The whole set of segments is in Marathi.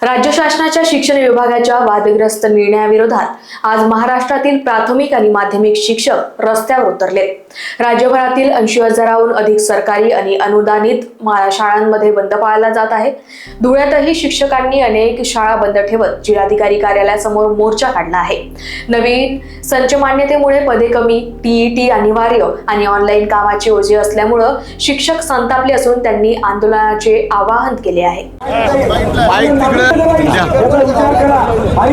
राज्य शासनाच्या शिक्षण विभागाच्या वादग्रस्त निर्णयाविरोधात आज महाराष्ट्रातील प्राथमिक आणि माध्यमिक शिक्षक रस्त्यावर उतरले। राज्यभरातील 80,000हून अधिक सरकारी आणि अनुदानित शाळांमध्ये बंद पाळला जात आहे। धुळ्यातही शिक्षकांनी अनेक शाळा बंद ठेवत जिल्हाधिकारी कार्यालयासमोर मोर्चा काढला आहे। नवीन संच मान्यतेमुळे पदे कमी, टीईटी अनिवार्य आणि ऑनलाईन कामाचे ओझे असल्यामुळे शिक्षक संतापले असून त्यांनी आंदोलनाचे आवाहन केले आहे।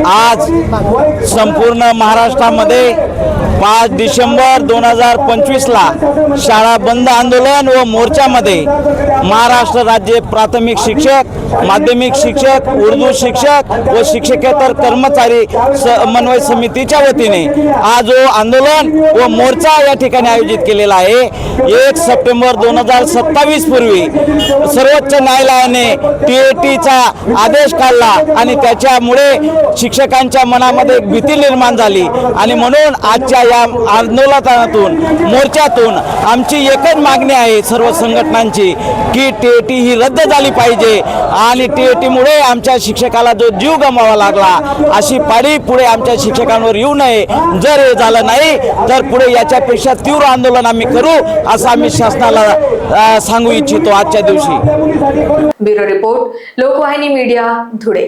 आज संपूर्ण महाराष्ट्रामध्ये 5 डिसेंबर 2025 ला शाळा बंद आंदोलन व मोर्चामध्ये महाराष्ट्र राज्य प्राथमिक शिक्षक, माध्यमिक शिक्षक, उर्दू शिक्षक व शिक्षकेतर कर्मचारी समन्वय समितीच्या वतीने आज आंदोलन व मोर्चा या ठिकाणी आयोजित केलेला आहे। 1 सप्टेंबर 2027 पूर्वी सर्वोच्च न्यायालयाने टीईटीचा आदेश काढला आणि त्याच्यामुळे शिक्षकांच्या मनामध्ये एक भीती निर्माण झाली आणि म्हणून आजच्या या आंदोलनातून मोर्चातून आमची एकच मागणी आहे सर्व संघटनांची की टीईटी ही रद्द झाली पाहिजे आणि टीईटीमुळे आमच्या शिक्षकाला जो जीव गमवावा लागला अशी पाळी पुढे आमच्या शिक्षकांवर येऊ नये। जर हे झालं नाही तर पुढे याच्यापेक्षा तीव्र आंदोलन आम्ही करू असं आम्ही शासनाला सांगू इच्छितो आजच्या दिवशी। Bureau report, Lokvahini media, Dhule.